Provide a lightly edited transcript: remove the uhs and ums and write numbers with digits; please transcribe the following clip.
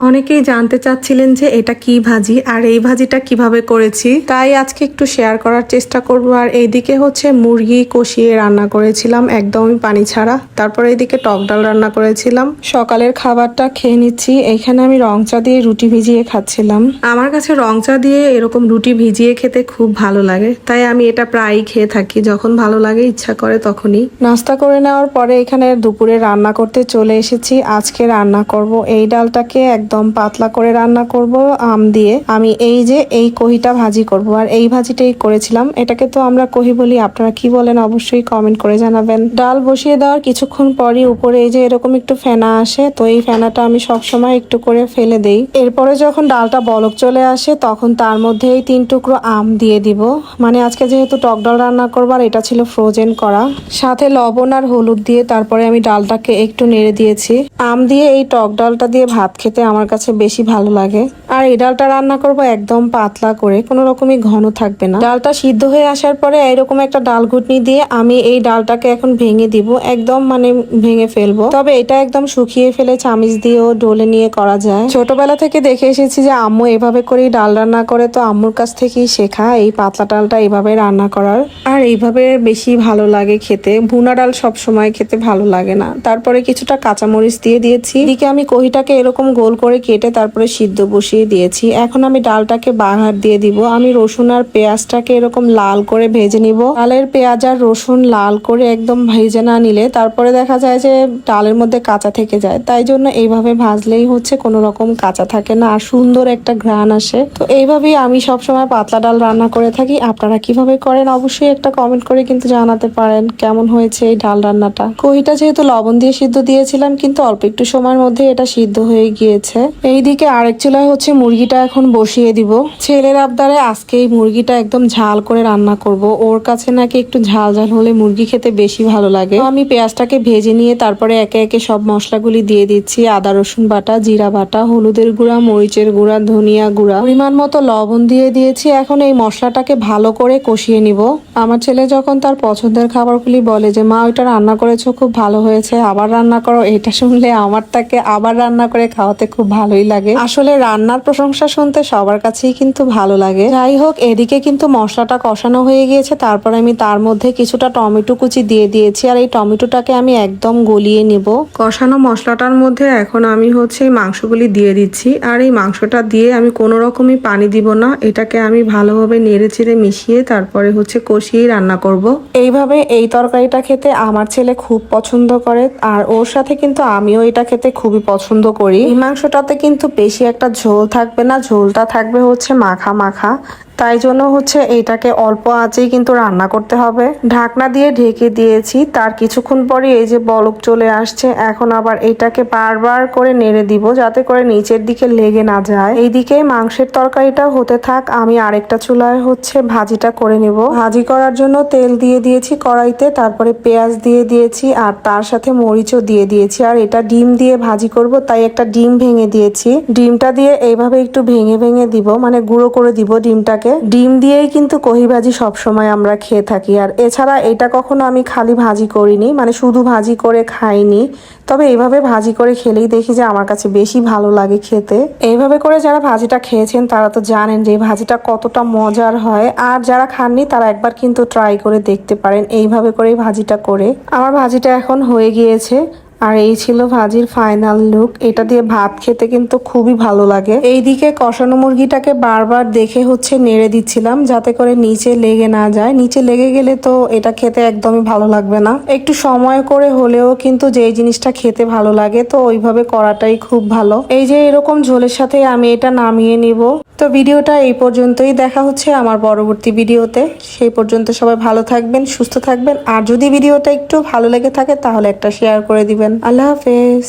অনেকেই জানতে চাচ্ছিলেন যে এটা কি ভাজি আর এই ভাজিটা কিভাবে করেছি, তাই আজকে একটু শেয়ার করার চেষ্টা করব। আর এইদিকে হচ্ছে মুরগি কষিয়ে রান্না করেছিলাম একদমই পানি ছাড়া। তারপরে এইদিকে টক ডাল রান্না করেছিলাম। সকালের খাবারটা খেয়ে নিচ্ছি। এইখানে আমি রং চা দিয়ে রুটি ভিজিয়ে খাচ্ছিলাম। আমার কাছে রং চা দিয়ে এরকম রুটি ভিজিয়ে খেতে খুব ভালো লাগে, তাই আমি এটা প্রায়ই খেয়ে থাকি। যখন ভালো লাগে ইচ্ছা করে তখনই। নাস্তা করে নেওয়ার পরে এখানে দুপুরে রান্না করতে চলে এসেছি। আজকে রান্না করব এই ডালটাকে একদম পাতলা করে রান্না করব আম দিয়ে। আমি এই কহিটা ভাজি করব, আর এই ভাজিটাই করেছিলাম। এটাকে তো আমরা কহি বলি, আপনারা কি বলেন অবশ্যই কমেন্ট করে জানাবেন। ডাল বসিয়ে দেওয়ার কিছুক্ষণ পরই উপরে এই যে এরকম একটু ফেনা আসে, তো এই ফেনাটা আমি সবসময় একটু করে ফেলে দেই। এরপরে যখন ডালটা বলক চলে আসে তখন তার মধ্যে এই 3 টুকরো আম দিয়ে দিব। মানে আজকে যেহেতু টক ডাল রান্না করবার, এটা ছিল ফ্রোজেন করা। সাথে লবণ আর হলুদ দিয়ে তারপরে আমি ডালটাকে একটু নেড়ে দিয়েছি। আম দিয়ে এই টক ডালটা দিয়ে ভাত খেতে আমার কাছে বেশি ভালো লাগে। আর এই ডালটা রান্না করব একদম পাতলা করে, কোনো রকমই ঘন থাকবে না। ডালটা সিদ্ধ হয়ে আসার পরে এরকম একটা ডাল ঘুটনি দিয়ে আমি এই ডালটাকে এখন ভেঙে দিব, একদম মানে ভেঙে ফেলবো। তবে এটা একদম শুকিয়ে ফেলে চামিচ দিয়েও ডলে নিয়ে করা যায়। ছোটবেলা থেকে দেখে এসেছি যে আম্মু এভাবে করেই ডাল রান্না করে, তো আম্মুর কাছ থেকেই শেখা এই পাতলা ডালটা এইভাবে রান্না করার। আর এইভাবে বেশি ভালো লাগে খেতে। ভুনা ডাল সব সময় খেতে ভালো লাগে না। তারপরে কিছুটা কাঁচামরিচ দিয়ে দিয়েছি। এদিকে আমি কহিটাকে এরকম গোল করে কেটে তারপরে সিদ্ধ বসিয়ে দিয়েছি। এখন আমি ডালটাকে বাঘার দিয়ে দিব। আমি রসুন আর পেঁয়াজটাকে এরকম লাল করে ভেজে নিব। ডালের পেঁয়াজ আর রসুন লাল করে একদম ভেজে না নিলে তারপরে দেখা যায় যে ডালের মধ্যে কাঁচা থেকে যায়। তাই জন্য এইভাবে ভাজলেই হচ্ছে কোনো রকম কাঁচা থাকে না আর সুন্দর একটা ঘ্রাণ আসে। তো এইভাবেই আমি সবসময় পাতলা ডাল রান্না করে থাকি। আপনারা কিভাবে করেন অবশ্যই একটা কমেন্ট করে কিন্তু জানাতে পারেন কেমন হয়েছে এই ডাল রান্নাটা। কহিটা যেহেতু লবণ দিয়ে সিদ্ধ দিয়েছিলাম, কিন্তু অল্প একটু সময়ের মধ্যে এটা সিদ্ধ হয়ে গিয়েছে। এইদিকে আরেক চুলায় হচ্ছে মুরগিটা এখন বসিয়ে দিব। ছেলের আবদারে আজকে এই মুরগিটা একদম ঝাল করে রান্না করব। ওর কাছে নাকি একটু ঝাল ঝাল হলে মুরগি খেতে বেশি ভালো লাগে। তো আমি পেঁয়াজটাকে ভেজে নিয়ে তারপরে একে একে সব মশলাগুলি দিয়ে দিচ্ছি। আদা রসুন বাটা, জিরা বাটা, হলুদের গুঁড়া, মরিচের গুঁড়া, ধনিয়া গুঁড়া, পরিমাণ মতো লবণ দিয়ে দিয়েছি। এখন এই মশলাটাকে ভালো করে কষিয়ে নিব। আমার ছেলে যখন তার পছন্দের খাবারগুলি বলে যে মা ওইটা রান্না করেছো খুব ভালো হয়েছে, আবার রান্না করো, এটা শুনলে আমার তাকে আবার রান্না করে খাওয়াতে খুব ভালোই লাগে। আসলে রান্নার প্রশংসা শুনতে সবার কাছেই কিন্তু ভালো লাগে। যাই হোক, এদিকে কিন্তু মশলাটা কষানো হয়ে গিয়েছে। তারপর আমি তার মধ্যে কিছুটা টমেটো কুচি দিয়ে দিয়েছি, আর এই টমেটোটাকে আমি একদম গলিয়ে নিব। কষানো মশলাটার মধ্যে এখন আমি হচ্ছে মাংসগুলি দিয়ে দিচ্ছি। আর এই মাংসটা দিয়ে আমি কোনো রকমই পানি দিব না। এটাকে আমি ভালোভাবে নেড়ে চেড়ে মিশিয়ে তারপরে হচ্ছে কষিয়েই রান্না করব। এইভাবে এই তরকারিটা খেতে আমার ছেলে খুব পছন্দ করে, আর ওর সাথে কিন্তু আমিও এটা খেতে খুবই পছন্দ করি। এই মাংসটাতে কিন্তু বেশি একটা ঝোল থাকবে না, ঝোলটা থাকবে হচ্ছে মাখা মাখা। তাই জন্য হচ্ছে এইটাকে অল্প আঁচেই কিন্তু রান্না করতে হবে। ঢাকনা দিয়ে ঢেকে দিয়েছি। তার কিছুক্ষণ পরে এই যে বলক চলে আসছে। এখন আবার এটাকে বারবার করে নেড়ে দিব যাতে করে নিচের দিকে লেগে না যায়। এইদিকে মাংসের তরকারিটা হতে থাক, আমি আরেকটা চুলায় হচ্ছে ভাজিটা করে নেব। ভাজি করার জন্য তেল দিয়ে দিয়েছি কড়াইতে, তারপরে পেঁয়াজ দিয়ে দিয়েছি আর তার সাথে মরিচও দিয়ে দিয়েছি। আর এটা ডিম দিয়ে ভাজি করব, তাই একটা ডিম ভেঙে দিয়েছি। ডিমটা দিয়ে এইভাবে একটু ভেঙে ভেঙে দিব, মানে গুঁড়ো করে দিব ডিমটাকে। ডিম দিয়েই কিন্তু কহি ভাজি সবসময় আমরা খেয়ে থাকি। আর এছাড়া এটা কখনো আমি খালি ভাজি করিনি, মানে শুধু ভাজি করে খাইনি। তবে এইভাবে ভাজি করে খেলেই দেখি যে আমার কাছে বেশি ভালো লাগে খেতে। এইভাবে করে যারা ভাজিটা খেয়েছেন তারা তো জানেন যে এই ভাজিটা কতটা মজার হয়। আর যারা খাননি তারা একবার কিন্তু ট্রাই করে দেখতে পারেন এইভাবে করে ভাজিটা করে। আমার ভাজিটা এখন হয়ে গিয়েছে। আর এই ছিল ভাজির ফাইনাল লুক। এটা দিয়ে ভাত খেতে কিন্তু খুবই ভালো লাগে। এইদিকে কষানো মুরগিটাকে বারবার দেখে হচ্ছে নেড়ে দিচ্ছিলাম যাতে করে নিচে লেগে না যায়। নিচে লেগে গেলে তো এটা খেতে একদমই ভালো লাগবে না। একটু সময় করে হলেও কিন্তু যেই জিনিসটা খেতে ভালো লাগে তো ওইভাবে করাটাই খুব ভালো। এই যে এরকম ঝোলের সাথে আমি এটা নামিয়ে নিব। তো ভিডিওটা এই পর্যন্তই। দেখা হচ্ছে আমার পরবর্তী ভিডিওতে। সেই পর্যন্ত সবাই ভালো থাকবেন, সুস্থ থাকবেন। আর যদি ভিডিওটা একটু ভালো লেগে থাকে তাহলে একটা শেয়ার করে দিবেন। আল্লাহ হাফেজ।